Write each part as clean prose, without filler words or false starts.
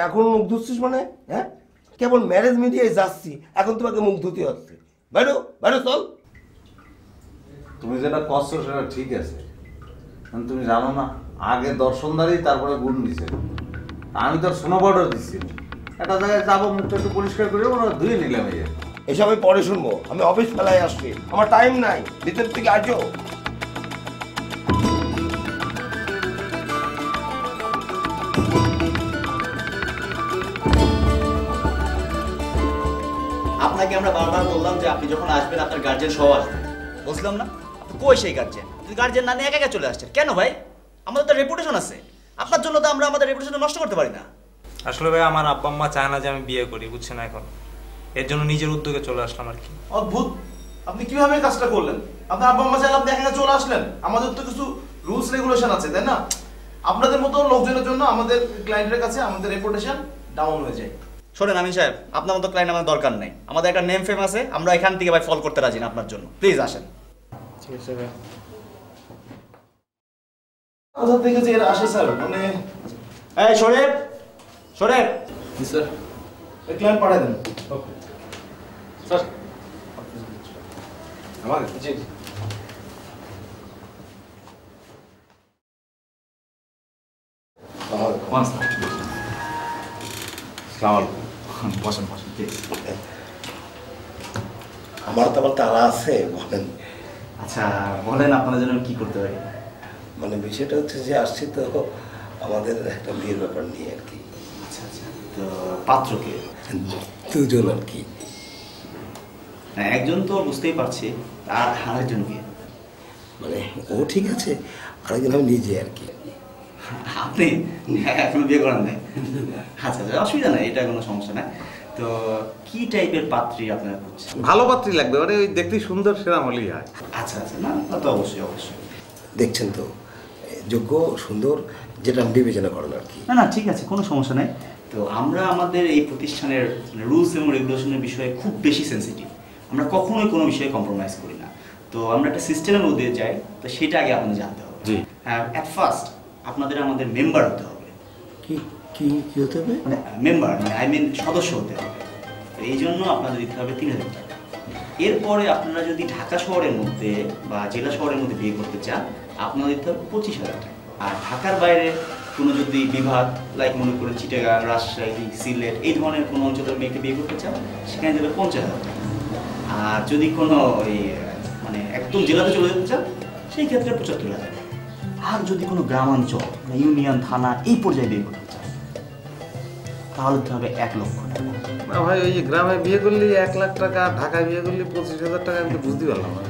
এখন মুখ ধুচ্ছিস মানে? হ্যাঁ, কেবল ম্যারেজ মিডিয়ায় যাচ্ছি, এখন তোমাকে মুখ ধুতে হচ্ছে। বাইরো বাইরো চল। তুমি যেটা করছো সেটা ঠিক আছে, তুমি জানো না আগে দর্শনদারি তারপরে গুণ দিছে। আমি তো সোনো পাউডার দিচ্ছি, একটা জায়গায় যাবো মুখটা একটু পরিষ্কার করে ওরা ধুয়ে নিলাম। এসব আমি পরে শুনবো, আমি অফিস ফেলায় আসছি, আমার টাইম নাই। ভিতর থেকে আসো। আপনাকে আমরা বারবার বললাম যে আপনি যখন আসবেন আপনার গার্জেন সহ আসবেন, বুঝলাম না কই সেই গার্জেন? গার্জেন না নিয়ে একা একা চলে আসছেন কেন ভাই? আমাদের তো রেপুটেশন আছে, আপনার জন্য তো আমরা আমাদের রেপুটেশন নষ্ট করতে পারি না। আসলে ভাই আমার আব্বা আম্মা চায় না যে আমি বিয়ে করি, বুঝছেন? এখন এর জন্য নিজের উদ্যোগে চলে আসলাম আর কি। অদ্ভুত, আপনি কিভাবে কাজটা করলেন? আপনার আব্বা আম্মা চাইলে আপনি একা চলে আসলেন? আমাদের তো কিছু রুলস রেগুলেশন আছে, তাই না? আপনাদের মতো লোকজনের জন্য আমাদের ক্লায়েন্টের কাছে আমাদের রেপুটেশন ডাউন হয়ে যায়। শোনেন আমিন সাহেব, আপনার মতো ক্লায়েন্ট আমাদের দরকার নেই। আমাদের একটা নেম ফেম আছে, আমরা এখান থেকে ভাই ফল করতে রাজি না আপনার জন্য। প্লিজ আসেন। ঠিক আছে ভাই। কোথা থেকে যে এরা আসে স্যার? মানে এই শরীফ, শরীফ। জি স্যার, এই ক্লায়েন্ট পাঠিয়ে দেন। Okay sir. আমার জি বসেন বসেন। আমার তো আবার তারা আছে, বলেন। আচ্ছা বলেন আপনাদের জন্য কি করতে পারি? মানে বিষয়টা হচ্ছে যে আসছি তো আমাদের একটা বিয়ের ব্যাপার নিয়ে আর কি। আচ্ছা আচ্ছা, তো পাত্রকে? দুজন আর কি। হ্যাঁ, একজন তো বুঝতেই পারছি, আর আরেকজন কি? মানে ও ঠিক আছে, আরেকজন আমি নিজে আর কি। আপনি এখনো বিয়ে করেন নাই? আচ্ছা আচ্ছা, অসুবিধা নাই, এটা কোনো সমস্যা নাই। তো কি টাইপের পাত্রী আপনারা খুঁজছেন? ভালো পাত্রী লাগবে, মানে ওই দেখতে সুন্দর সেরা হলেই হয়। আচ্ছা আচ্ছা, না তা তো অবশ্যই অবশ্যই। দেখছেন তো, যোগ্য সুন্দর যেটা আপনি বিবেচনা করেন আর কি। না না ঠিক আছে, কোনো সমস্যা নাই। তো আমরা আমাদের এই প্রতিষ্ঠানের রুলস এবং রেগুলেশনের বিষয়ে খুব বেশি সেন্সিটিভ। আমরা কখনোই কোনো বিষয়ে কম্প্রোমাইজ করি না। তো আমরা একটা সিস্টেমের মধ্যে যাই, তো সেটা আগে আপনাদের জানতে হবে। জি। হ্যাঁ, অ্যাট ফার্স্ট আপনাদের আমাদের মেম্বার হতে হবে। কি কি কি হতে হবে? মানে মেম্বার, মানে আই মিন সদস্য হতে হবে। তো এই জন্য আপনাদের দিতে হবে 3000 টাকা। এরপরে আপনারা যদি ঢাকা শহরের মধ্যে বা জেলা শহরের মধ্যে বিয়ে করতে চান, আপনাদের দিতে হবে 25,000 টাকা। আর ঢাকার বাইরে কোনো যদি বিভাগ, লাইক মনে করেন চিটাগাং, রাজশাহী, সিলেট, এই ধরনের কোনো অঞ্চলের মেয়েকে বিয়ে করতে চান, সেখানে দেবে 50,000 টাকা। আর যদি কোনো ওই মানে একদম জেলাতে চলে যেতে চান, সেই ক্ষেত্রে 75,000 টাকা। আর যদি কোনো গ্রামাঞ্চল, ইউনিয়ন, থানা এই পর্যায়ে বিয়ে করতে চান, তাহলে দিতে হবে 1 লক্ষ টাকা। না ভাই, ওই যে গ্রামে বিয়ে করলে 1 লাখ টাকা, ঢাকায় বিয়ে করলে 25,000 টাকা, আমি তো বুঝতে পারলাম না।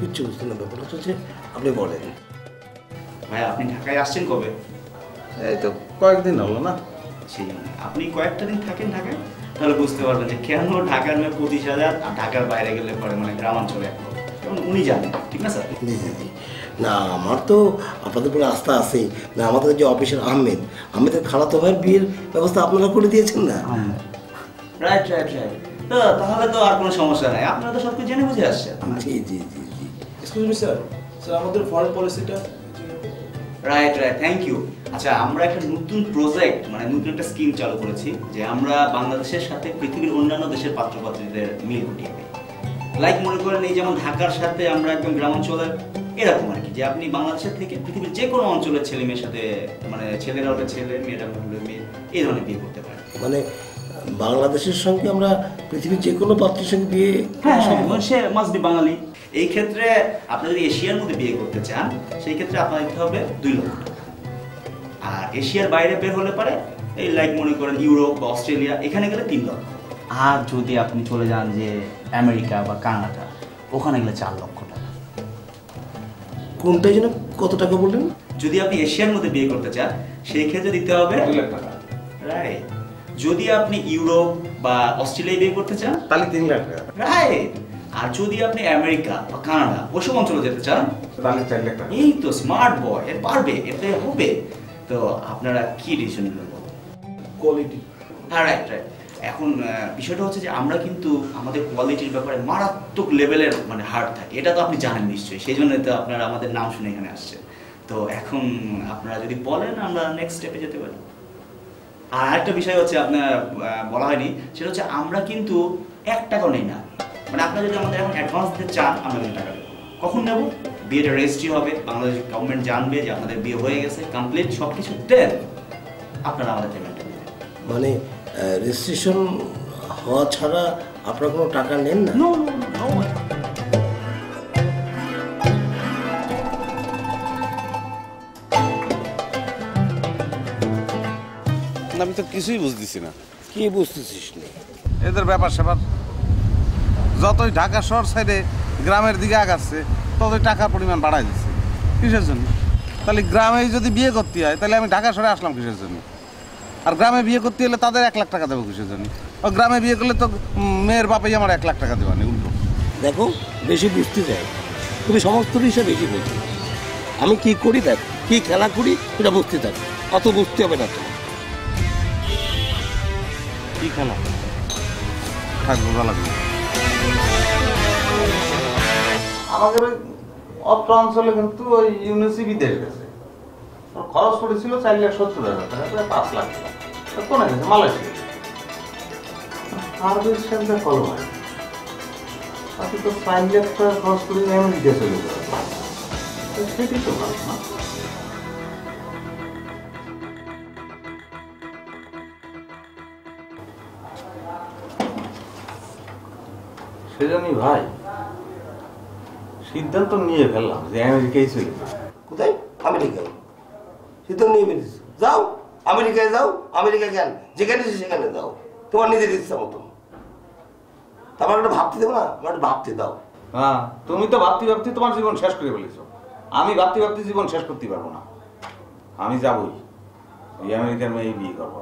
কিচ্ছু বুঝতে না, ব্যাপারটা হচ্ছে আপনি বলেন। ভাই আপনি ঢাকায় আসছেন কবে? এই তো কয়েকদিন হলো না। সেই জন্য আপনি কয়েকটা দিন থাকেন ঢাকায়, তাহলে বুঝতে পারবেন যে কেন ঢাকার মেয়ে 25,000 আর ঢাকার বাইরে গেলে পরে মানে গ্রামাঞ্চলে 1 লক্ষ। কারণ উনি জানেন, ঠিক না স্যার? জি জি জি। না আমার তো আপনাদের উপরে আস্থা আছেই। না আমাদের যে অফিসার আহমেদের খালাতো ভাইয়ের বিয়ের ব্যবস্থা আপনারা করে দিয়েছেন না? Right right right. তো তাহলে তো আর কোনো সমস্যা নাই, আপনারা তো সব কিছু জেনে বুঝে আসছেন। জি জি জি জি। এক্সকিউজ মি স্যার, স্যার আমাদের ফরেন পলিসিটা। Right right, thank you. আচ্ছা, আমরা একটা নতুন প্রজেক্ট, মানে নতুন একটা স্কিম চালু করেছি, যে আমরা বাংলাদেশের সাথে পৃথিবীর অন্যান্য দেশের পাত্রপাত্রীদের মিল ঘটিয়ে দিই। লাইক মনে করেন এই যেমন ঢাকার সাথে আমরা একদম গ্রামাঞ্চলের, এরকম আর কি, যে আপনি বাংলাদেশের থেকে পৃথিবীর যে কোনো অঞ্চলের ছেলে মেয়ের সাথে, মানে ছেলেরা হলে ছেলে, মেয়েরা হলে মেয়ে, এই ধরনের বিয়ে করতে পারে। মানে বাংলাদেশের সঙ্গে আমরা পৃথিবীর যে কোনো পাত্রের সঙ্গে বিয়ে? হ্যাঁ, সে মাস্ট বি বাঙালি। এই ক্ষেত্রে আপনি যদি এশিয়ার মধ্যে বিয়ে করতে চান, সেই ক্ষেত্রে আপনার দিতে হবে 2 লক্ষ টাকা। আর এশিয়ার বাইরে বের হলে পারে, এই লাইক মনে করেন ইউরোপ বা অস্ট্রেলিয়া, এখানে গেলে 3 লক্ষ। আর যদি আপনি চলে যান যে আমেরিকা বা কানাডা, ওখানে গেলে 4 লক্ষ টাকা। কোনটাই যেন কত টাকা বললেন? যদি আপনি এশিয়ার মধ্যে বিয়ে করতে চান সেই ক্ষেত্রে দিতে হবে 2 লাখ টাকা। রাইট। যদি আপনি ইউরোপ বা অস্ট্রেলিয়ায় বিয়ে করতে চান তাহলে 3 লাখ টাকা। রাইট। আর যদি আপনি আমেরিকা বা কানাডা ওসব অঞ্চলে যেতে চান তাহলে 4 লাখ টাকা। এই তো স্মার্ট বয়, এর পারবে, এতে হবে। তো আপনারা কি ডিসিশন নেবেন? কোয়ালিটি। হ্যাঁ, রাইট রাইট। এখন বিষয়টা হচ্ছে যে আমরা কিন্তু আমাদের কোয়ালিটির ব্যাপারে মারাত্মক লেভেলের মানে হার্ড থাকি, এটা তো আপনি জানেন নিশ্চয়ই, সেই জন্য তো আপনারা আমাদের নাম শুনে এখানে আসছে। তো এখন আপনারা যদি বলেন আমরা নেক্সট স্টেপে যেতে পারি। আর আরেকটা বিষয় হচ্ছে আপনার বলা হয়নি, সেটা হচ্ছে আমরা কিন্তু 1 টাকাও নেই না। মানে আপনারা যদি আমাদের এখন অ্যাডভান্স দিতে চান আমরা কিন্তু টাকা দেবো। কখন নেব? বিয়েটা রেজিস্ট্রি হবে, বাংলাদেশ গভর্নমেন্ট জানবে যে আপনাদের বিয়ে হয়ে গেছে, কমপ্লিট সব কিছু, দেন আপনারা আমাদের পেমেন্টটা দেবেন। মানে রেজিস্ট্রেশন হওয়া ছাড়া আপনারা কোনো টাকা নেন না? No no no. আমি তো কিছুই বুঝতেছি না। কি বুঝতেছিস না? এদের ব্যাপার স্যাপার যতই ঢাকা শহর সাইডে গ্রামের দিকে আগাচ্ছে ততই টাকার পরিমাণ বাড়াই দিচ্ছে। কিসের জন্য? তাহলে গ্রামে যদি বিয়ে করতে হয় তাহলে আমি ঢাকা শহরে আসলাম কিসের জন্য? আর গ্রামে বিয়ে করতে হলে তাদের 1 লাখ টাকা দেবো কিসের জন্য? ও গ্রামে বিয়ে করলে তো মেয়ের বাপাই আমার 1 লাখ টাকা দেওয়া নেই, উল্টো। দেখো, বেশি বুঝতে চাই, তুমি সমস্ত বিষয়ে বেশি বুঝছো। আমি কি করি দেখ, কি খেলা করি সেটা বুঝতে থাক, অত বুঝতে হবে না তোমার। কি খেলা? থাকবো ভালো লাগবে। আমাদের ওই অত্র অঞ্চলে কিন্তু ওই ইউনিসি বিদেশ গেছে, খরচ পড়েছিল 4,70,000 টাকা, প্রায় 5 লাখ টাকা। কোনে গেছে? মালয়েশিয়া। সার্ভিস সেন্টার ফলো হয় আপনি তো 5 লাখ টাকা খরচ করে আমেরিকা চলে যাবে, সেটাই তো ভালো না? সেজন্যই ভাই সিদ্ধান্ত নিয়ে ফেললাম যে আমেরিকায় চলে যাবে। কোথায়? আমেরিকায়। সিদ্ধান্ত নিয়ে বেরিয়েছো, যাও আমেরিকায় যাও। আমেরিকা কেন? যেখানে সেখানে যাও, তোমার নিজের ইচ্ছা মতো। তারপর একটা ভাবতে দেবো না, আমার ভাবতে দাও। হ্যাঁ, তুমি তো ভাবতে ভাবতে তোমার জীবন শেষ করে ফেলেছো। আমি ভাবতে ভাবতে জীবন শেষ করতে পারবো না। আমি যাবই, ওই আমেরিকার মেয়ে বিয়ে করবো।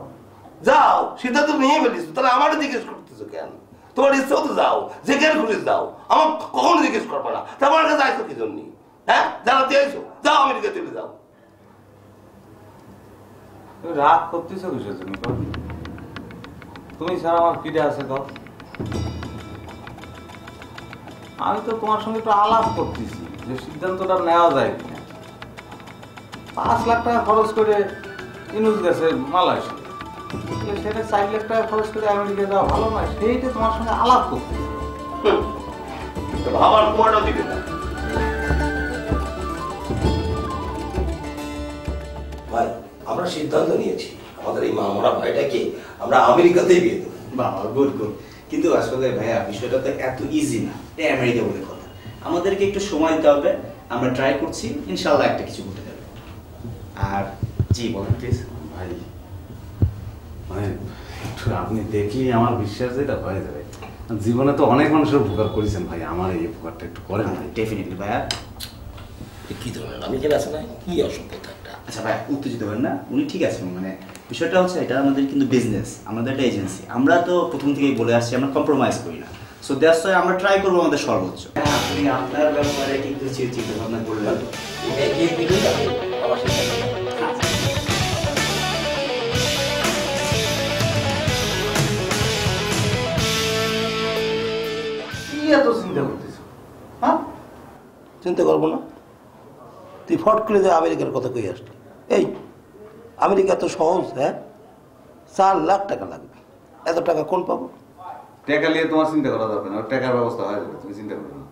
যাও, সিদ্ধান্ত নিয়ে ফেলিস, তাহলে আমারও জিজ্ঞেস করতেছো কেন? তোমার ইচ্ছা তো যাও, যেখানে খুঁজে যাও, আমার কখনো জিজ্ঞেস করবে না। তোমার কাছে আইসো কি জন্য? হ্যাঁ, জানাতে আইসো, যাও আমেরিকা চলে যাও। তুমি রাগ করতেছো কিসের জন্য? তুমি ছাড়া আমার কিডে আছে কর। আমি তো তোমার সঙ্গে একটু আলাপ করতেছি যে সিদ্ধান্তটা নেওয়া যায় কিনা। 5 লাখ টাকা খরচ করে ইনুস গেছে মালয়েশিয়া, সেটা 4 লাখ টাকা খরচ করে আমেরিকা যাওয়া ভালো নয়? সেইটা তোমার সঙ্গে আলাপ করতে ভাবার কুয়াটাও দিবে না। ভাই, আমরা সিদ্ধান্ত নিয়েছি আমাদের এই মামরা ভাইটাকে আমরা আমেরিকাতেই বিয়ে দেবো। বাবা, গুড গুড। কিন্তু আসলে ভাইয়া বিষয়টা তো এত ইজি না, এই আমেরিকা বলে কথা। আমাদেরকে একটু সময় দিতে হবে, আমরা ট্রাই করছি, ইনশাআল্লাহ একটা কিছু ঘটে যাবে। আর জি বলেন প্লিজ। ভাই, মানে আপনি দেখলেই আমার বিশ্বাস যেটা হয়ে যাবে। জীবনে তো অনেক মানুষের উপকার করেছেন ভাই, আমার এই উপকারটা একটু করেন ভাই। ডেফিনেটলি ভাইয়া। কি ধরনের আমি এখানে আছে না, কি অসভ্যতা একটা। আচ্ছা ভাই, উত্তেজিত হবেন না, উনি ঠিক আছেন। মানে বিষয়টা হচ্ছে এটা আমাদের কিন্তু বিজনেস, আমাদের একটা এজেন্সি, আমরা তো প্রথম থেকেই বলে আসছি আমরা কম্প্রোমাইজ করি না। সো দ্যাটস ওয়াই আমরা ট্রাই করবো আমাদের সর্বোচ্চ। আপনি আপনার ব্যাপারে কিন্তু চিন্তা ভাবনা করলেন। কি এত চিন্তা করতেছ? হ্যাঁ, চিন্তা করবো না? তুই ফট করে যে আমেরিকার কথা কই আসলি। এই আমেরিকা তো সহজ, হ্যাঁ? 4 লাখ টাকা লাগবে, এত টাকা কোন পাবো? টাকা নিয়ে তোমার চিন্তা করা দরকার না, টাকার ব্যবস্থা হয়ে যাবে, তুমি চিন্তা করবে না।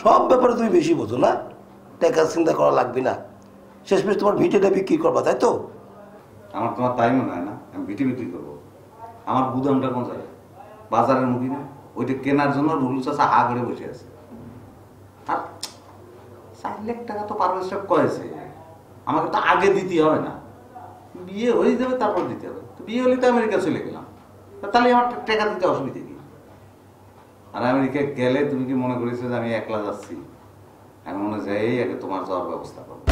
সব ব্যাপারে তুমি বেশি বোঝো না, টাকা চিন্তা করা লাগবে না। শেষমেশ তোমার ভিটেটা বিক্রি করবা, তাই তো? আমার তোমার তাই মনে হয় না আমি বিটি বিক্রি করবো? আমার গুদামটা কোন জায়গায়? বাজারের মুখী না? ওইটা কেনার জন্য রুলু চাষা হা করে বসে আছে। আর 4 লাখ টাকা তো পারমিশন করেছে, আমাকে তো আগে দিতে হবে না, বিয়ে হয়ে যাবে তারপর দিতে হবে। তো বিয়ে হলে তো আমেরিকা চলে গেলাম, তাহলে আমার টাকা দিতে অসুবিধা কি? আর আমেরিকা গেলে তুমি কি মনে করেছো যে আমি একলা যাচ্ছি? আমি মনে যাই আগে তোমার যাওয়ার ব্যবস্থা করবো।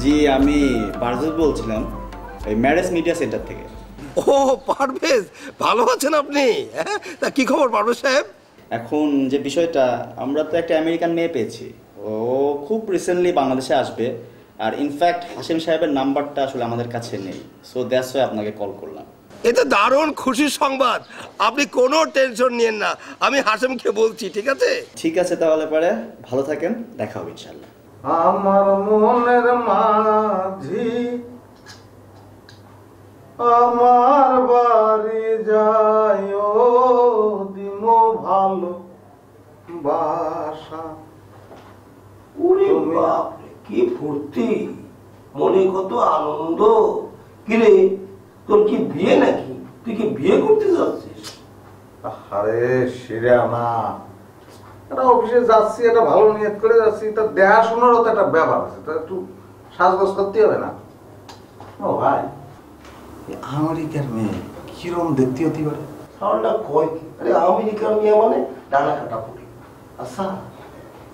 জি, আমি পারভেজ বলছিলাম এই ম্যারেজ মিডিয়া সেন্টার থেকে। ও পারভেজ, ভালো আছেন আপনি? হ্যাঁ, তা কি খবর পারভেজ সাহেব? এখন যে বিষয়টা, আমরা তো একটা আমেরিকান মেয়ে পেয়েছি, ও খুব রিসেন্টলি বাংলাদেশে আসবে। আর ইনফ্যাক্ট হাসিম সাহেবের নাম্বারটা আসলে আমাদের কাছে নেই, সো দ্যাটস ওয়াই আপনাকে কল করলাম। এটা দারুণ খুশির সংবাদ, আপনি কোনো টেনশন নিয়েন না, আমি হাসিমকে বলছি, ঠিক আছে? ঠিক আছে, তাহলে পরে ভালো থাকেন, দেখা হবে ইনশাল্লাহ। আমার মনের মাঝি আমার বাড়ি যায় দিন ভালো বাসা। ওরে বাপরে, কি ফুর্তি, মনে কত আনন্দ। কিরে, তোর কি বিয়ে নাকি? তুই কি বিয়ে করতে যাচ্ছিস? আরে সেরা না, এটা অফিসে যাচ্ছি, এটা ভালো নিয়ত করে যাচ্ছি, তার দেখাশোনারও তো একটা ব্যাপার আছে, তো একটু সাজগোজ করতে হবে না? ও ভাই, আমেরিকার মেয়ে কিরম দেখতে হতে পারে? সালটা কয় কি? আরে আমেরিকার মেয়ে মানে ডানা কাটা পড়ি। আচ্ছা,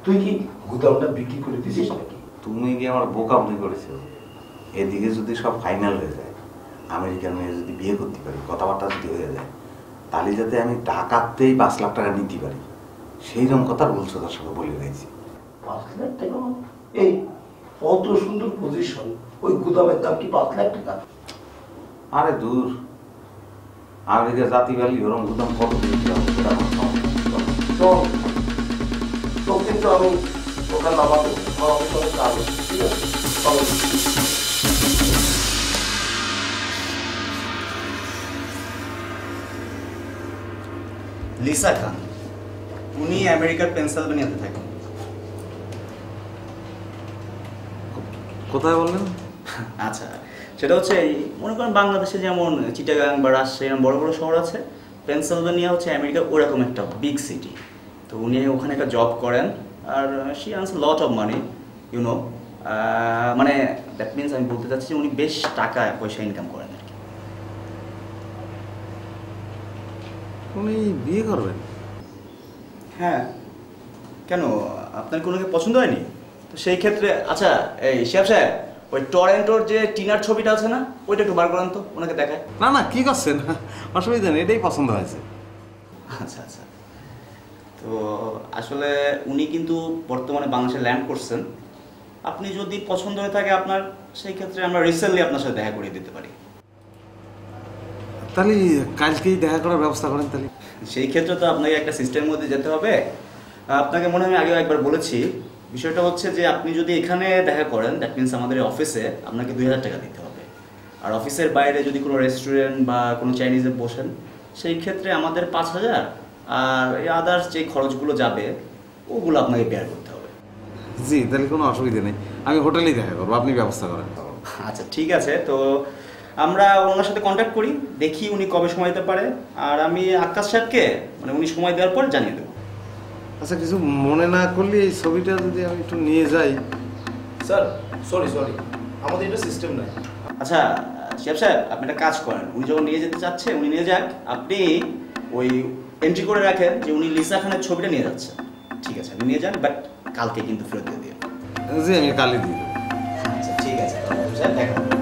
তুই কি গুদামটা বিক্রি করে দিছিস নাকি? তুমি কি আমার বোকামি করেছো? এদিকে যদি সব ফাইনাল হয়ে যায়, আমেরিকার মেয়ে যদি বিয়ে করতে পারি, কথাবার্তা যদি হয়ে যায়, তাহলে যাতে আমি ঢাকাতেই 5 লাখ টাকা নিতে পারি, সেইরকম কথা বলছো তার সঙ্গে বলে গেছি। 5 লাখ টাকা? এই কত সুন্দর পজিশন, ওই গুদামের দাম কি 5 লাখ টাকা? আরে দূর, আমেরিকা জাতি বালি ওরম গুদাম কত দিতে হবে সেটা আমার সমস্যা। চল, তো কিন্তু আমি ওখানে নামাবো, আমার অফিস অনেক কাজ আছে, ঠিক আছে? চলো। লিসা খান, উনি আমেরিকার পেনসিলভেনিয়াতে থাকেন। কোথায় বললেন? আচ্ছা, সেটা হচ্ছে এই মনে করেন বাংলাদেশে যেমন চিটাগাং বা রাজশাহী এরকম বড় বড় শহর আছে, পেনসিলভেনিয়া হচ্ছে আমেরিকার ওরকম একটা বিগ সিটি। তো উনি ওখানে একটা জব করেন, আর she earns lot of money, you know. মানে দ্যাট মিনস আমি বলতে চাচ্ছি যে উনি বেশ টাকা পয়সা ইনকাম করেন আর কি। উনি বিয়ে করবেন? হ্যাঁ, কেন আপনার কোনো পছন্দ হয়নি? তো সেই ক্ষেত্রে আচ্ছা, এই শিহাব সাহেব, ওই টরেন্টোর যে টিনার ছবিটা আছে না, ওইটা একটু বার করেন তো, ওনাকে দেখায়। না না, কি করছেন, অসুবিধা নেই, এটাই পছন্দ হয়েছে। আচ্ছা আচ্ছা, তো আসলে উনি কিন্তু বর্তমানে বাংলাদেশে ল্যান্ড করছেন। আপনি যদি পছন্দ হয়ে থাকে আপনার, সেই ক্ষেত্রে আমরা রিসেন্টলি আপনার সাথে দেখা করিয়ে দিতে পারি। তাহলে কালকেই দেখা করার ব্যবস্থা করেন। তাহলে সেই ক্ষেত্রে তো আপনাকে একটা সিস্টেমের মধ্যে যেতে হবে। আপনাকে মনে হয় আমি আগেও একবার বলেছি, বিষয়টা হচ্ছে যে আপনি যদি এখানে দেখা করেন, দ্যাট মিনস আমাদের অফিসে আপনাকে 2000 টাকা দিতে হবে। আর অফিসের বাইরে যদি কোনো রেস্টুরেন্ট বা কোনো চাইনিজে বসেন, সেই ক্ষেত্রে আমাদের 5000, আর এই আদার্স যে খরচগুলো যাবে ওগুলো আপনাকে বেয়ার করতে হবে। জি, তাহলে কোনো অসুবিধা নেই, আমি হোটেলেই দেখা করবো, আপনি ব্যবস্থা করেন। আচ্ছা ঠিক আছে, তো আমরা ওনার সাথে কন্ট্যাক্ট করি, দেখি উনি কবে সময় দিতে পারে, আর আমি আকাশ সাহেবকে মানে উনি সময় দেওয়ার পর জানিয়ে দেবো। আচ্ছা, কিছু মনে না করলে এই ছবিটা যদি আমি একটু নিয়ে যাই। স্যার সরি, আমাদের এটা সিস্টেম নাই। আচ্ছা শিহাব সাহেব, আপনি একটা কাজ করেন, উনি যখন নিয়ে যেতে চাচ্ছে উনি নিয়ে যাক, আপনি ওই এন্ট্রি করে রাখেন যে উনি লিসা খানের ছবিটা নিয়ে যাচ্ছে। ঠিক আছে, আপনি নিয়ে যান, বাট কালকে কিন্তু ফেরত দিয়ে দিন। জি, আমি কালই দিয়ে দেবো। আচ্ছা ঠিক আছে, সাহেব দেখা হবে।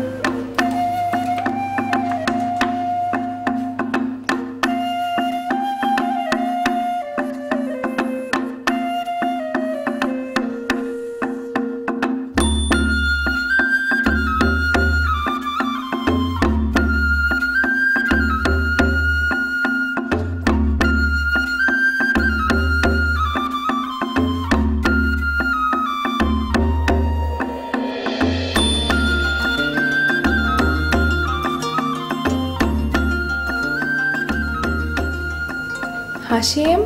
হাসিম,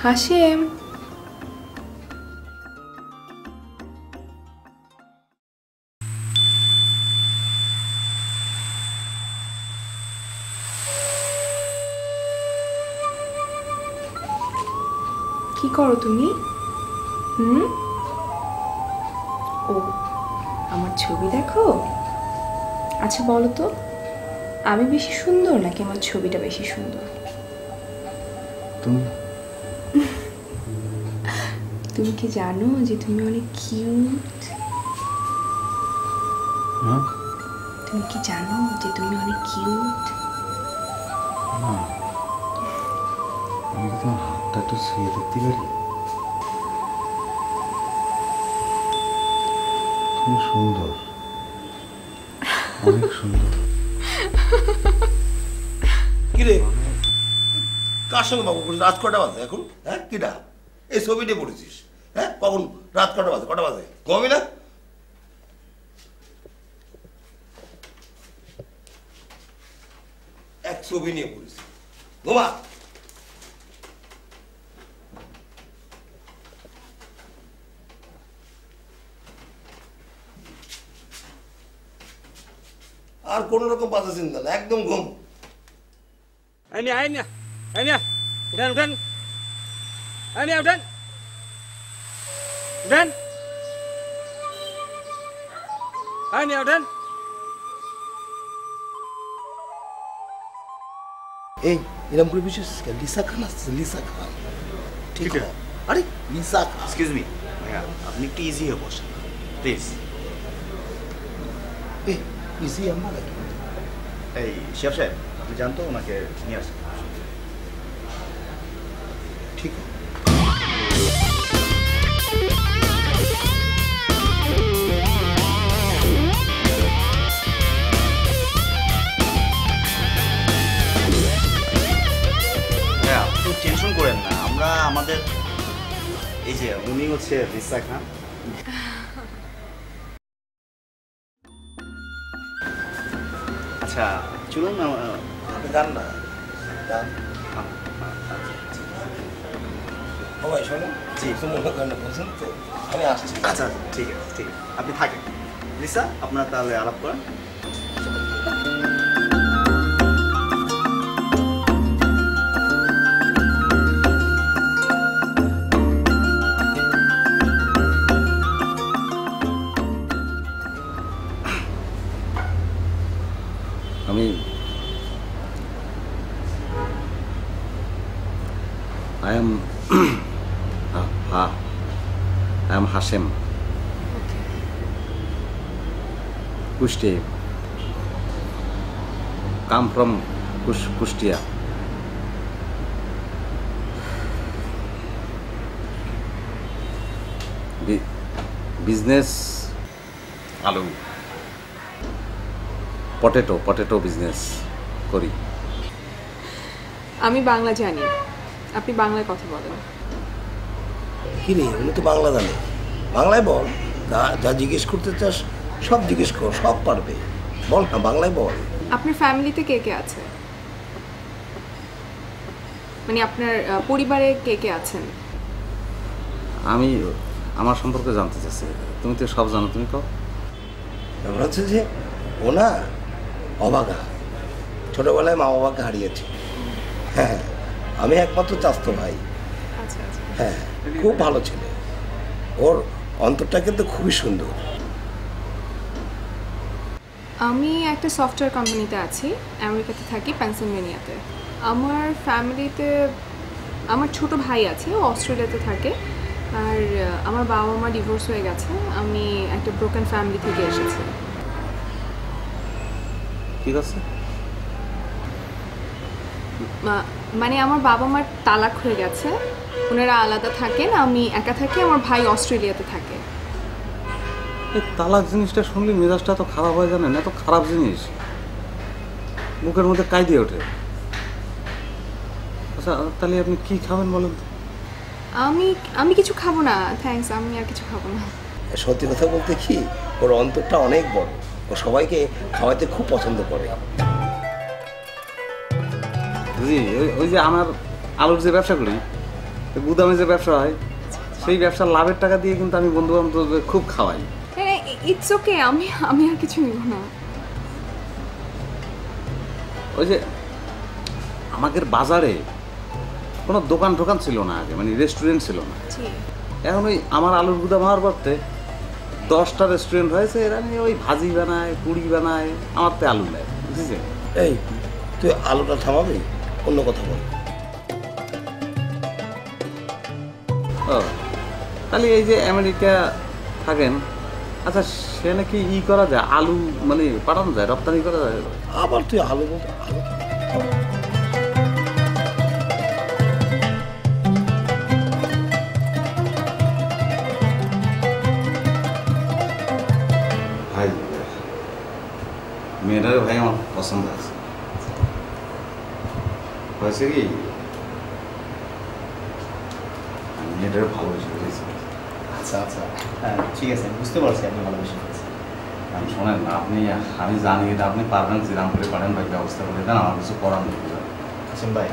হাসিম, করো তুমি? ও, আমার ছবি দেখো। আচ্ছা বলো তো, আমি বেশি সুন্দর নাকি আমার ছবিটা বেশি সুন্দর? তুমি তুমি কি জানো যে তুমি অনেক কিউট? হ্যাঁ? তুমি কি জানো যে তুমি অনেক কিউট? না, আমি কি তোমার হাতটা একটু ছুঁয়ে দেখতে পারি? তুমি সুন্দর, অনেক সুন্দর। কিরে কার সঙ্গে বাবু করিস? রাত কটা বাজে এখন? হ্যাঁ কিটা এই ছবিটা পড়েছিস? হ্যাঁ কখন? রাত কটা বাজে? কটা বাজে? ঘুমাবি না? এক ছবি নিয়ে পড়েছি, ঘুমা। আর কোন রকম বাজে চিন্তা না, একদম ঘুম। Ini, udan. Ini udan. Ini udan. এই এরকম করে বিশেষ লিসা খান আসছে, লিসা খান। ঠিক আছে, আরে লিসা খান। এক্সকিউজ মি ভাইয়া, আপনি একটু ইজি হয়ে বসেন প্লিজ। এই ইজি আমরা নাকি? এই শেফ সাহেব, আপনি জানতো ওনাকে নিয়ে আসেন। ঠিক আছে। হ্যাঁ, আপনি টেনশন করেন না, আমরা আমাদের এই যে উনি হচ্ছে লিসা খান। আচ্ছা চলুন, আপনি গান না গান। সবাই শোনেন, জি। মনে করেন বলছেন তো, আমি আসছি। আচ্ছা ঠিক আছে, আপনি থাকেন। লিসা, আপনারা তাহলে আলাপ করেন। আমি I am Hashem. Kushti. Come from Kushtia. Business alu. Potato business করি। আমি বাংলা জানি, আপনি বাংলায় কথা বলেন। কি রে, উনি তো বাংলা জানে, বাংলায় বল। যা জিজ্ঞেস করতে চাস সব জিজ্ঞেস কর, সব পারবে। বল না, বাংলায় বল। আপনার ফ্যামিলিতে কে কে আছে? মানে আপনার পরিবারে কে কে আছেন? আমি আমার সম্পর্কে জানতে চাচ্ছি। তুমি তো সব জানো, তুমি কও। ব্যাপার হচ্ছে যে ও না অবাগা, ছোটবেলায় মা বাবাকে হারিয়েছে। হ্যাঁ, আমি একমাত্র চাস্তো ভাই। আচ্ছা আচ্ছা। হ্যাঁ, খুব ভালো ছেলে। ওর অন্তরটা কিন্তু খুবই সুন্দর। আমি একটা সফটওয়্যার কোম্পানিতে আছি, আমেরিকাতে থাকি, পেনসিলভেনিয়াতে। আমার ফ্যামিলিতে আমার ছোট ভাই আছে, ও অস্ট্রেলিয়াতে থাকে। আর আমার বাবা মা ডিভোর্স হয়ে গেছে, আমি একটা ব্রোকেন ফ্যামিলি থেকে এসেছি। ঠিক আছে। মানে আমার বাবা মার তালাক হয়ে গেছে, ওনারা আলাদা থাকেন, আমি একা থাকি, আমার ভাই অস্ট্রেলিয়াতে থাকে। এই তালাক জিনিসটা শুনলে মেজাজটা তো খারাপ হয়ে জানেন, এত খারাপ জিনিস বুকের মধ্যে কাই দিয়ে ওঠে। আচ্ছা তাহলে আপনি কি খাবেন বলেন তো? আমি কিছু খাবো না, থ্যাঙ্কস, আমি আর কিছু খাবো না। সত্যি কথা বলতে কি, ওর অন্তরটা অনেক বড়, ও সবাইকে খাওয়াতে খুব পছন্দ করে। জি, ওই যে আমার আলুর যে ব্যবসা করি, গুদামে যে ব্যবসা হয়, সেই ব্যবসার লাভের টাকা দিয়ে কিন্তু আমি বন্ধু বান্ধবদের খুব খাওয়াই। ইটস ওকে, আমি আর কিছু নিব না। ওই যে আমাদের বাজারে কোনো দোকান টোকান ছিল না আগে, মানে রেস্টুরেন্ট ছিল না। জি। এখন ওই আমার আলুর গুদাম হওয়ার পরতে 10টা রেস্টুরেন্ট হয়েছে, এরা নিয়ে ওই ভাজি বানায়, পুরি বানায়, আমার তো আলু নেয়, বুঝেছেন? এই তুই আলুটা থামাবি, অন্য কথা বল। ও তাহলে এই যে আমেরিকা থাকেন, আচ্ছা সে নাকি করা যায়, আলু মানে পাঠানো যায়, রপ্তানি করা যায়? আবার তুই আলু বলতে আলু ভাই, মেয়েটার ভাই আমার পছন্দ আছে। হয়েছে কি, আমি মেয়েটার ভালোবেসে ফেলেছি। আচ্ছা আচ্ছা, হ্যাঁ ঠিক আছে, বুঝতে পারছি আপনি ভালোবেসে ফেলছেন। আমি শোনেন, আমি জানি এটা আপনি পারবেন, যেরাম করে পারেন ভাই ব্যবস্থা করে দেন, আমার কিছু করার নেই। আছেন ভাই,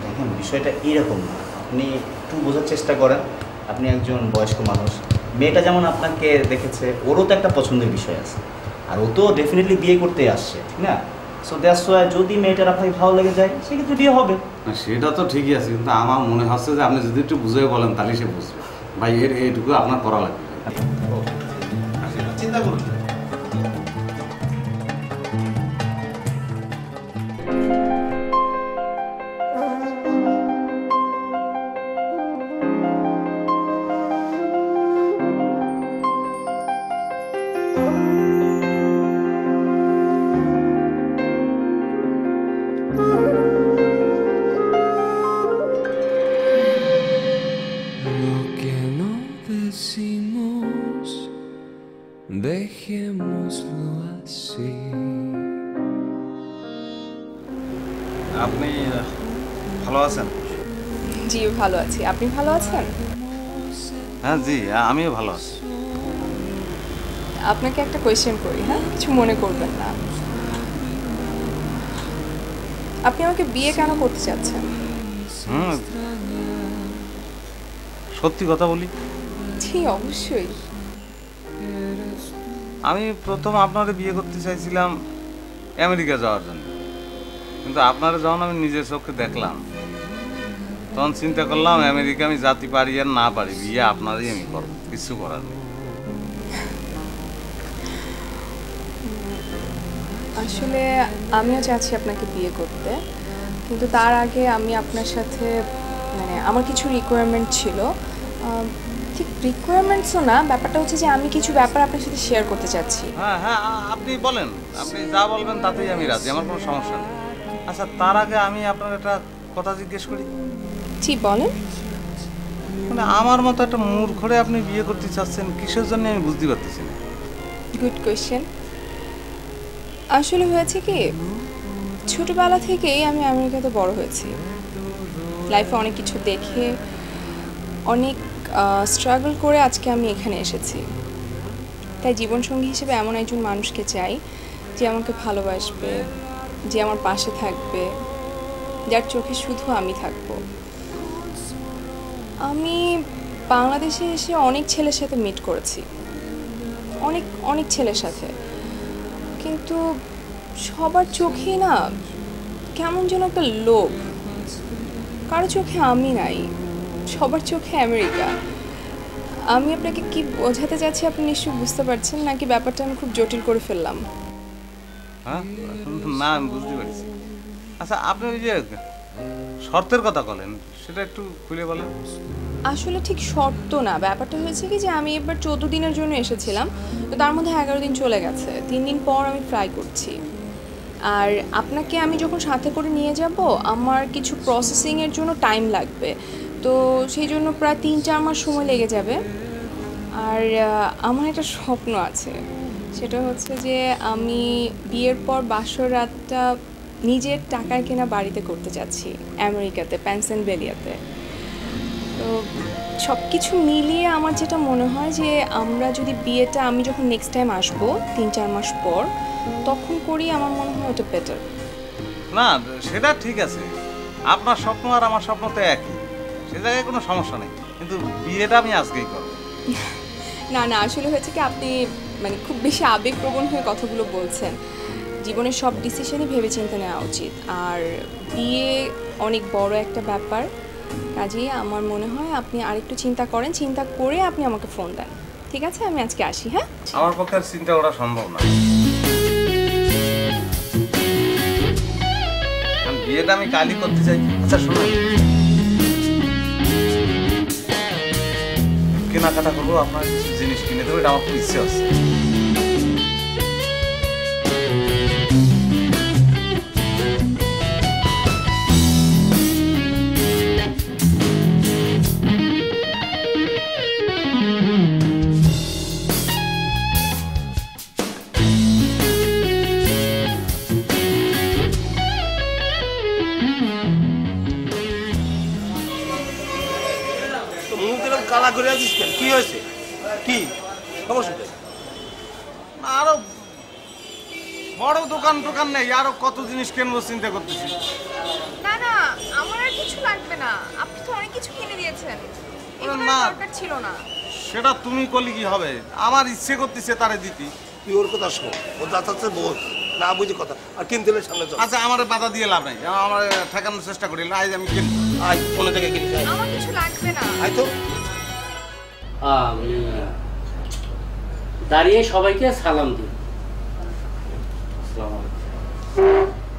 দেখেন বিষয়টা এরকম না, আপনি একটু বোঝার চেষ্টা করেন। আপনি একজন বয়স্ক মানুষ, মেয়েটা যেমন আপনাকে দেখেছে, ওরও তো একটা পছন্দের বিষয় আছে, আর ও তো ডেফিনেটলি বিয়ে করতে আসছে, ঠিক না? সো দ্যাটস ওয়াই যদি মেয়েটার আপনাকে ভালো লেগে যায় সেক্ষেত্রে বিয়ে হবে। না সেটা তো ঠিকই আছে, কিন্তু আমার মনে হচ্ছে যে আপনি যদি একটু বুঝিয়ে বলেন তাহলে সে বুঝবে। ভাই এইটুকু আপনার করা লাগবে। চিন্তা করুন। Lo que no decimos, dejémoslo así. আপনি ভালো আছেন? জি ভালো আছি, আপনি ভালো আছেন? হ্যাঁ জি, আমিও ভালো আছি। আপনাকে একটা কোয়েশ্চেন করি, হ্যাঁ, কিছু মনে করবেন না। আপনি আমাকে বিয়ে কেন করতে চাচ্ছেন? সত্যি কথা বলি, জি অবশ্যই। আমি প্রথম আপনারে বিয়ে করতে চাইছিলাম আমেরিকা যাওয়ার জন্য, কিন্তু আপনারা যখন আমি নিজের চোখে দেখলাম তখন চিন্তা করলাম আমেরিকা আমি জাতি পারি আর না পারি, বিয়ে আপনারই আমি করবো, কিছু করার নেই। আসলে আমিও চাচ্ছি আপনাকে বিয়ে করতে, কিন্তু তার আগে আমি আপনার সাথে মানে আমার কিছু রিকোয়ারমেন্ট ছিল। ঠিক রিকোয়ারমেন্টসও না, ব্যাপারটা হচ্ছে যে আমি কিছু ব্যাপার আপনার সাথে শেয়ার করতে চাচ্ছি। হ্যাঁ হ্যাঁ, আপনি বলেন, আপনি যা বলবেন তাতেই আমি রাজি, আমার কোনো সমস্যা নেই। আচ্ছা তার আগে আমি আপনার একটা কথা জিজ্ঞেস করি। জি বলেন। মানে আমার মতো একটা মূর্খরে আপনি বিয়ে করতে চাচ্ছেন কিসের জন্য আমি বুঝতে পারতেছি না। Good question. আসলে হয়েছে কি, ছোটবেলা থেকেই আমি আমেরিকাতে বড় হয়েছি, লাইফে অনেক কিছু দেখে অনেক স্ট্রাগল করে আজকে আমি এখানে এসেছি। তাই জীবনসঙ্গী হিসেবে এমন একজন মানুষকে চাই যে আমাকে ভালোবাসবে, যে আমার পাশে থাকবে, যার চোখে শুধু আমি থাকবো। আমি বাংলাদেশে এসে অনেক ছেলের সাথে মিট করেছি, অনেক অনেক ছেলের সাথে, কিন্তু সবার চোখেই না কেমন যেন একটা লোভ। কারো চোখে আমি নাই, সবার চোখে আমেরিকা। আমি আপনাকে কি বোঝাতে চাচ্ছি আপনি নিশ্চয়ই বুঝতে পারছেন, নাকি ব্যাপারটা আমি খুব জটিল করে ফেললাম? হ্যাঁ না, আমি বুঝতে পারছি। আচ্ছা আপনি ওই যে শর্তের কথা বলেন, সেটা একটু খুলে বলেন। আসলে ঠিক শর্ত না, ব্যাপারটা হয়েছে কি যে আমি এবার 14 দিনের জন্য এসেছিলাম, তো তার মধ্যে 11 দিন চলে গেছে, 3 দিন পর আমি ফ্লাই করছি। আর আপনাকে আমি যখন সাথে করে নিয়ে যাব আমার কিছু প্রসেসিংয়ের জন্য টাইম লাগবে, তো সেই জন্য প্রায় 3-4 মাস সময় লেগে যাবে। আর আমার একটা স্বপ্ন আছে, সেটা হচ্ছে যে আমি বিয়ের পর বাসর রাতটা নিজের টাকায় কেনা বাড়িতে করতে চাচ্ছি আমেরিকাতে, পেনসিলভেনিয়াতে। তো সব কিছু মিলিয়ে আমার যেটা মনে হয় যে আমরা যদি বিয়েটা আমি যখন নেক্সট টাইম আসবো 3-4 মাস পর তখন করি, আমার মনে হয় ওটা বেটার। না সেটা ঠিক আছে, আপনার স্বপ্ন আর আমার স্বপ্ন তো একই, সে জায়গায় কোনো সমস্যা নেই, কিন্তু বিয়েটা আমি আজকেই করব। না না, আসলে হয়েছে কি আপনি মানে খুব বেশি আবেগপ্রবণ হয়ে কথাগুলো বলছেন। জীবনের সব ডিসিশনই ভেবেচিন্তে নেওয়া উচিত। আর বিয়ে অনেক বড় একটা ব্যাপার, কাজেই আমার মনে হয় আপনি আরেকটু চিন্তা করেন, চিন্তা করে আপনি আমাকে ফোন দেন। ঠিক আছে, আমি আজকে আসি। হ্যাঁ, আমার পক্ষে আর চিন্তা করা সম্ভব না। বিয়েটা আমি কালই করতে চাই। আচ্ছা শোনো, কেনাকাটা করবো, আপনার কিছু জিনিস কিনে দেবো, এটা আমার খুব ইচ্ছে আছে। কালা করে আছিস কেন? কি হয়েছে? কি সমস্যা? আরো বড় দোকান টোকান নেই, আরো কত জিনিস কিনবো চিন্তা করতেছি। না না, আমার আর কিছু লাগবে না, আপনি তো অনেক কিছু কিনে দিয়েছেন, না দরকার ছিল না। সেটা তুমি করলে কি হবে, আমার ইচ্ছে করতেছে তারে দিতি। তুই ওর কথা শোন, ও দাঁতাচ্ছে বোঝ না, বুঝি কথা আর কিনতে হলে সামনে চল। আচ্ছা আমার বাধা দিয়ে লাভ নাই, আমার ঠেকানোর চেষ্টা করি না, আজ আমি কিনবো। আয় কোনো জায়গায় কিনতে আমার কিছু লাগবে না। আয় তো। আমি দাঁড়িয়ে সবাইকে সালাম দিই। আসসালামু আলাইকুম।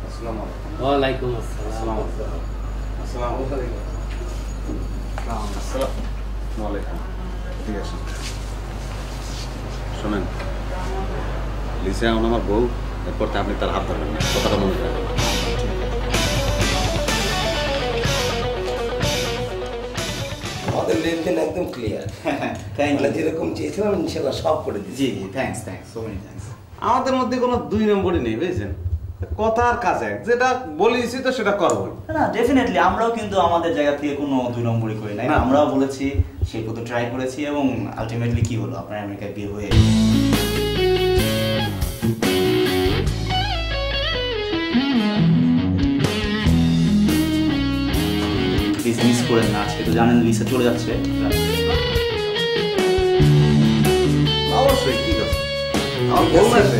আসসালামু আলাইকুম। ওয়ালাইকুম আসসালাম। আসসালামু আলাইকুম। ঠিক আছে, শোনেন, লিসা এখন আমার বউ, এরপর আপনি তার হাত ধরবেন না, কথাটা মনে রাখবেন। আমাদের লেনদেন একদম ক্লিয়ার। মানে যেরকম চেয়েছিলাম ইনশাল্লাহ সব করে দিচ্ছি। জি জি, থ্যাঙ্কস সো মেনি থ্যাঙ্কস। আমাদের মধ্যে কোনো দুই নম্বরই নেই, বুঝছেন, কথা আর কাজ এক, যেটা বলেছি তো সেটা করবো। না ডেফিনেটলি আমরাও কিন্তু আমাদের জায়গা থেকে কোনো 2 নম্বরই করি নাই, আমরাও বলেছি, সেই পথে ট্রাই করেছি এবং আলটিমেটলি কি হলো, আপনার আমেরিকায় বিয়ে হয়ে প্লিজ মিস করেন না, আজকে তো জানেন লিসা চলে যাচ্ছে। অবশ্যই, ঠিক আছে, আমার বউ আছে।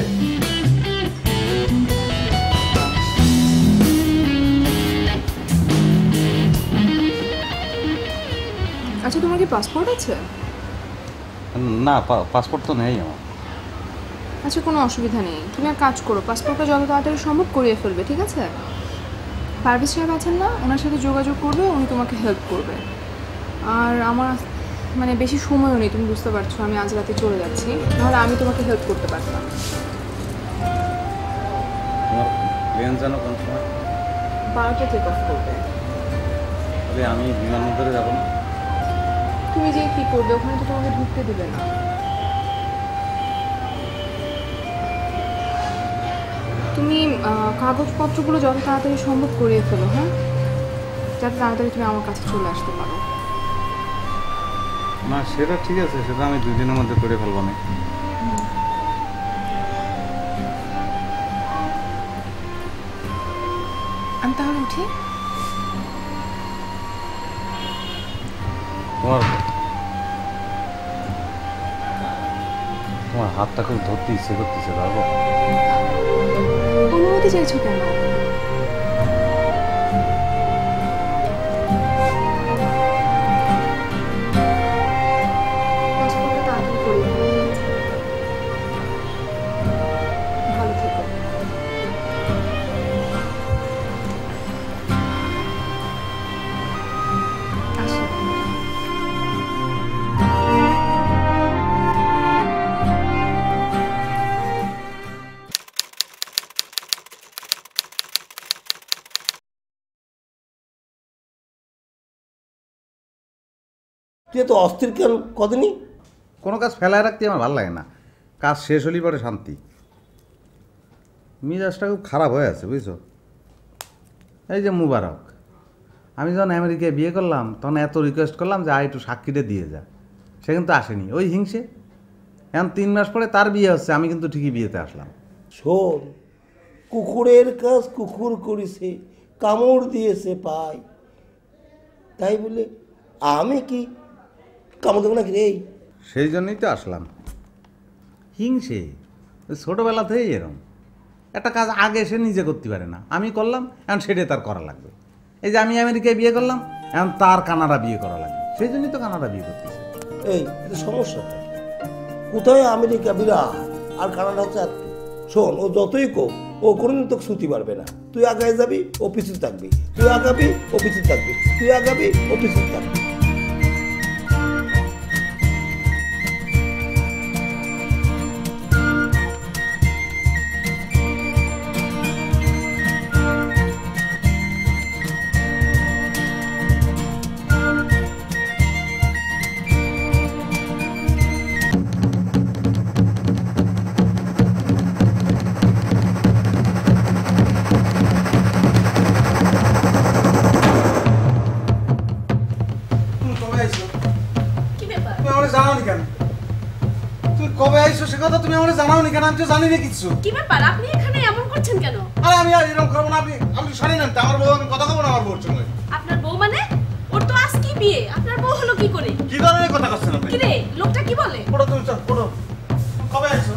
আচ্ছা, তোমার কি পাসপোর্ট আছে? না, পাসপোর্ট তো নেই আমার। আচ্ছা, কোনো অসুবিধা নেই, তুমি এক কাজ করো, পাসপোর্টটা যত তাড়াতাড়ি সম্ভব করিয়ে ফেলবে, ঠিক আছে? পারভেজ সাহেব আছেন না, ওনার সাথে যোগাযোগ করবে, উনি তোমাকে হেল্প করবে। আর আমার মানে বেশি সময়ও নেই, তুমি বুঝতে পারছো, আমি আজ রাতে চলে যাচ্ছি, নাহলে আমি তোমাকে হেল্প করতে পারতাম। আমার প্লেন যেন কোন সময়? 12টা টেক অফ করবে। তবে আমি বিমানবন্দরে যাবো না। তুমি যে কি করবে, ওখানে তো তোমাকে ঢুকতে দিবে না। তুমি কাগজপত্রগুলো যত তাড়াতাড়ি সম্ভব করিয়ে ফেলো, হ্যাঁ, যাতে তাড়াতাড়ি তুমি আমার কাছে চলে আসতে পারো। না সেটা ঠিক আছে, সেটা আমি 2 দিনের মধ্যে করে ফেলবো না। আমি তাহলে উঠি। তোমার হাতটা খুব ধরতে ইচ্ছে করতেছে, পারবো? অনুমতি চাইছো কেন? ভালো থেকো। আসি। তুই তো অস্থির কেন কদিনই? কোনো কাজ ফেলায় রাখতে আমার ভালো লাগে না, কাজ শেষ হলেই পরে শান্তি। মিজাজটা খুব খারাপ হয়ে আছে, বুঝছো? এই যে মুবারক, আমি যখন আমেরিকায় বিয়ে করলাম তখন এত রিকোয়েস্ট করলাম যে একটু সাক্ষীটা দিয়ে যা, সে কিন্তু আসেনি, ওই হিংসে। এখন 3 মাস পরে তার বিয়ে হচ্ছে, আমি কিন্তু ঠিকই বিয়েতে আসলাম। শোন, কুকুরের কাজ কুকুর করেছে, কামড় দিয়েছে পাই, তাই বলে আমি কি কামড় দেবো নাকি রে? সেই জন্যই তো আসলাম। হিংসে ছোটোবেলা থেকেই এরম। একটা কাজ আগে সে নিজে করতে পারে না, আমি করলাম, এখন সেটাই তার করা লাগবে। এই যে আমি আমেরিকায় বিয়ে করলাম, এখন তার কানাডা বিয়ে করা লাগবে, সেই জন্যই তো কানাডা বিয়ে করতেছে। এই সমস্যাটা কোথায়? আমেরিকা বিরাট আর কানাডা হচ্ছে এত। শোন, ও যতই কোক, ও কোনোদিন তোকে ছুটি পারবে না। তুই আগায় যাবি, ও পিছু থাকবি, তুই আগাবি, ও পিছু থাকবি, তুই আগাবি, ও পিছু থাকবি। কবে আইছো সে কথা তুমি আমাকে জানাওনি কেন? আমি তো জানি না কিছু। কি ব্যাপার, আপনি এখানে এমন করছেন কেন? আরে আমি আর এরকম করবো না। আমি শুনি না, আমার বউ, আমি কথা কব না আমার বউর সঙ্গে। আপনার বউ মানে? ওর তো আজ কি বিয়ে, আপনার বউ হলো কি করে? কি ধরনের কথা করছেন আপনি? কি রে, লোকটা কি বলে? পড়ো তুমি, চল পড়ো। কবে আইছো?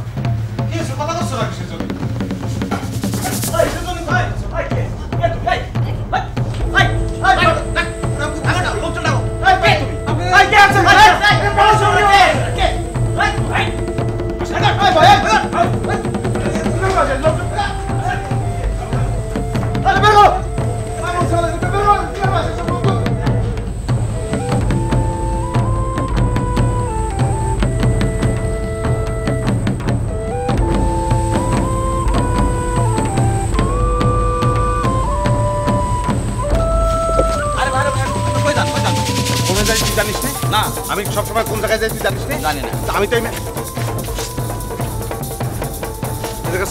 কি হইছে? কথা করছো না কিসের জন্য? এই সেজন্য ভাই, ভাই কে? কে তুই? ভাই ভাই ভাই ভাই আগা দাও, লোকটা দাও। এই কে তুমি? ভাই কে আছে? ভাই বড় সঙ্গে কে? কে? ভাই ভাই আগা ভাই ভাই ভাই তুমি বাজে লোকটা। আরে বেরো, আমি চলে যেতে বেরো, কি বাজে সব লোক। জানিস না? আমি সবসময় কোন জায়গায় যাই তুই জানিস না? জানি না। আমি তো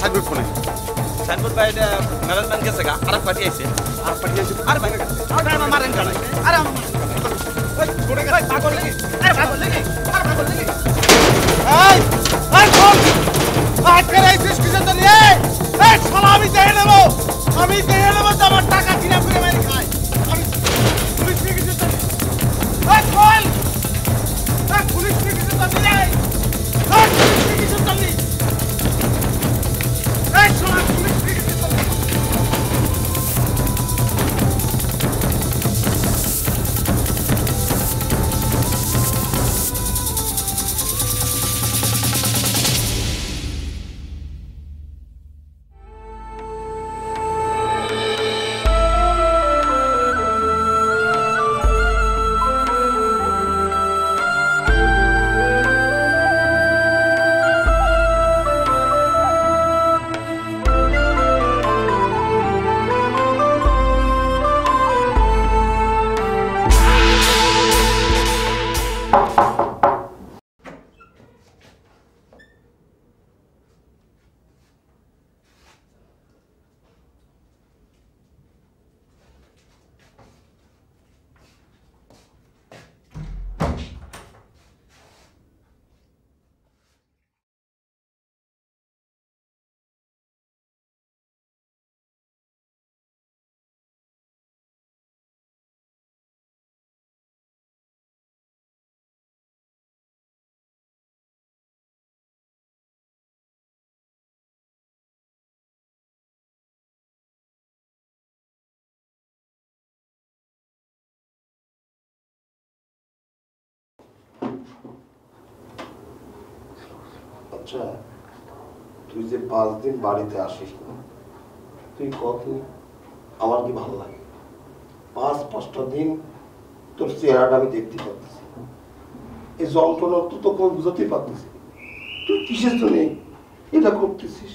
সাইনবোর্ড ফোনে সাইনবোর্ড ভাই ম্যানেজমেন্ট গেছে গা, আর পার্টি আইছে, আর পার্টি আইছে, আর ভাই আর মারেন গাড়ি, আরে ওই ছোড়ে গেছে পাগল লাগি, আরে পাগল লাগি, আর পাগল লাগি। এই এই কোন আটকে রাইছিস কিসের জন্য? এই শালা আমি দেই নেব, আমি দেই নেব, আমার টাকা কিনা করে মারি খাই। আমি পুলিশ থেকে কিছু জানি। এই কোন এই পুলিশ থেকে কিছু জানি রে, এই পুলিশ থেকে কিছু জানি। এই শালা পুলিশ থেকে কিছু জানি। আচ্ছা, তুই যে 5 দিন বাড়িতে আসিস না, তুই কত আমার কি ভালো লাগে? 5-5টা দিন তোর চেহারাটা আমি দেখতে পাচ্ছি, এই যন্ত্রণা তো তোকে বুঝাতেই পারতেছি। তুই কিসের জন্য এটা করতেছিস?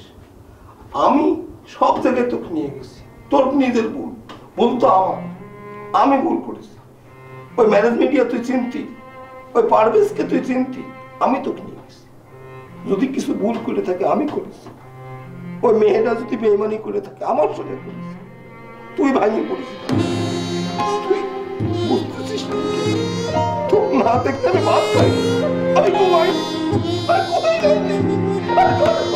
আমি সব জায়গায় তোকে নিয়ে গেছি, তোর নিজের ভুল, ভুল তো আমার, আমি ভুল করেছি। ওই ম্যারেজ মিডিয়া তুই চিনতি, ওই পারভেজকে তুই চিনতি, আমি তোকে নিয়ে গেছি। যদি কিছু ভুল করে থাকে আমি করেছি, ওই মেয়েটা যদি বেইমানি করে থাকে আমার সঙ্গে করেছি, তুই ভাঙিয়ে পড়েছিস। তুই বুঝতেছিস না, তোর না দেখতে আমি ভাত খাই, আমি ঘুমাই, আমি কোথায় যাইনি, আমি কোথায়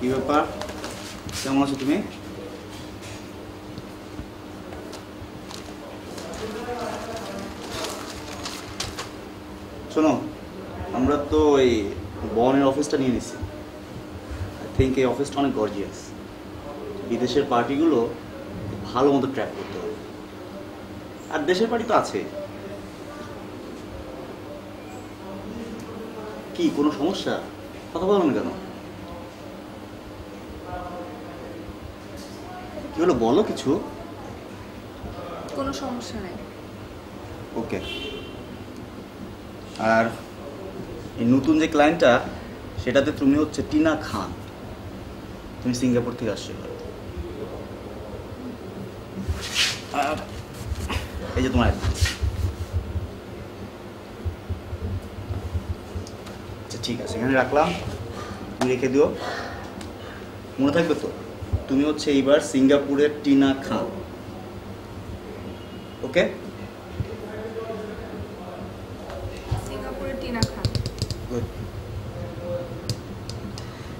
কি ব্যাপার, কেমন আছো তুমি? শোনো, আমরা তো এই বনের অফিসটা নিয়ে নিছি। আই থিঙ্ক এই অফিসটা অনেক গর্জিয়াস। বিদেশের পার্টিগুলো ভালো মতো ট্র্যাক করতে হবে, আর দেশের পার্টি তো আছে। কি কোনো সমস্যা? কথা বলো না কেন? কি হলো বলো কিছু। কোনো সমস্যা নেই। ওকে। আর এই নতুন যে ক্লায়েন্টটা, সেটাতে তুমি হচ্ছে টিনা খান। তুমি সিঙ্গাপুর থেকে আসছো। আর এই যে তোমার আচ্ছা ঠিক আছে, এখানে রাখলাম, তুমি রেখে দিও। মনে থাকবে তো, তুমি হচ্ছে এইবার সিঙ্গাপুরের টিনা খান। ওকে? সিঙ্গাপুরের টিনা খান। গুড।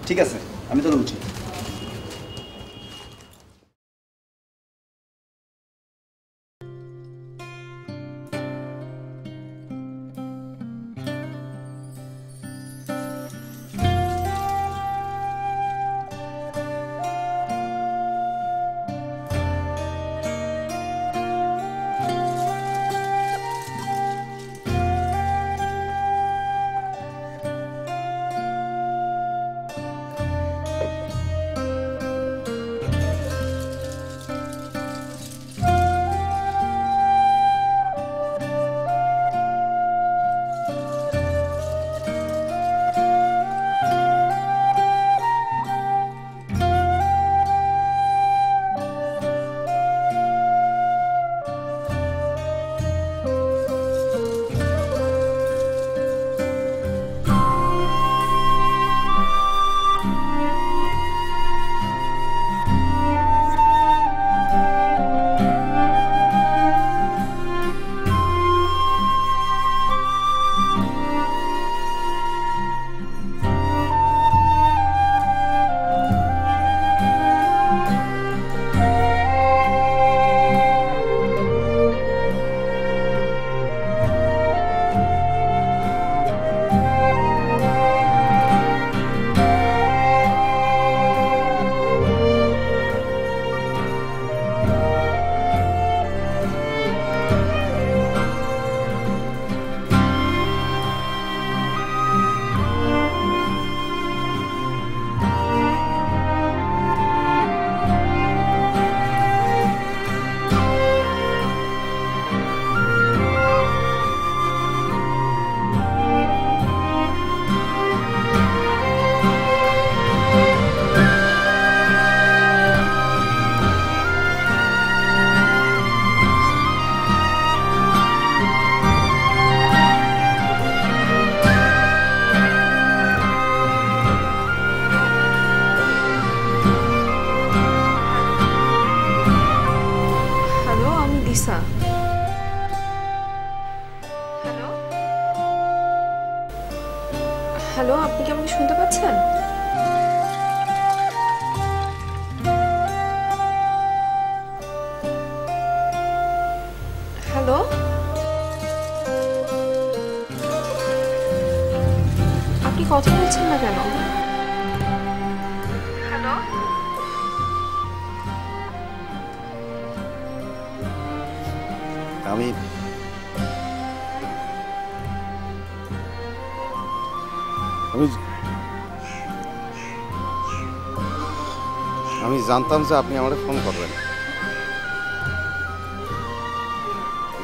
ঠিক আছে, আমি তো উঠি। হ্যালো, আপনি কি আমাকে শুনতে পাচ্ছেন? হ্যালো, আপনি কথা বলছেন না কেন? হ্যালো, আমি জানতাম যে আপনি আমাকে ফোন করবেন।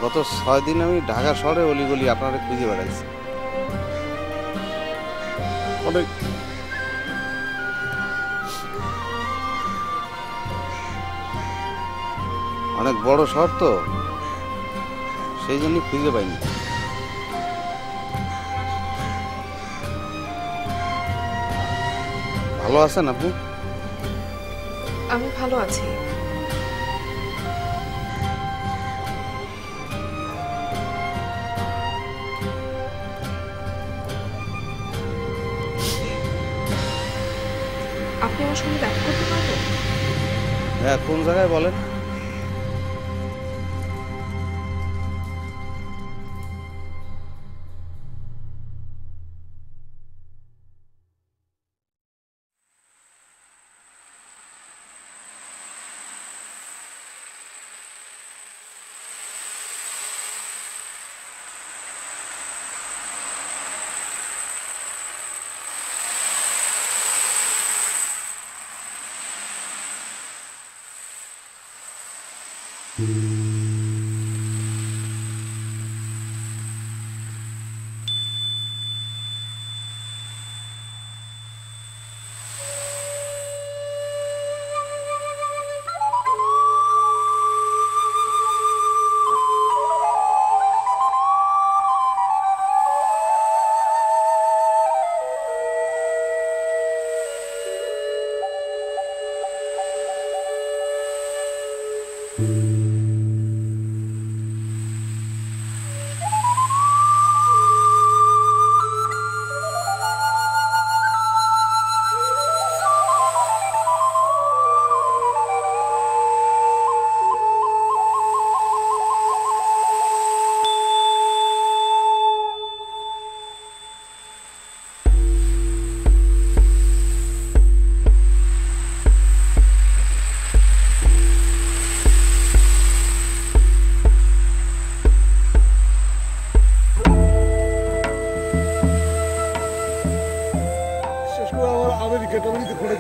গত 6 দিন আমি ঢাকা শহরে অলিগলি আপনারা খুঁজে বেড়াইছি। অনেক বড় শহর তো, সেই জন্য খুঁজে পাইনি। ভালো আছেন আপনি? আমি ভালো আছি। আপনি আমার সঙ্গে দেখা করতে পারবেন? হ্যাঁ, কোন জায়গায় বলেন?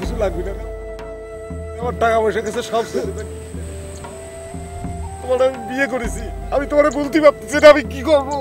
কিছু লাগবে না, আমার টাকা পয়সা কাছে সব তোমার আমি বিয়ে করেছি, আমি তোমার বলতে পারতেছি না আমি কি করবো।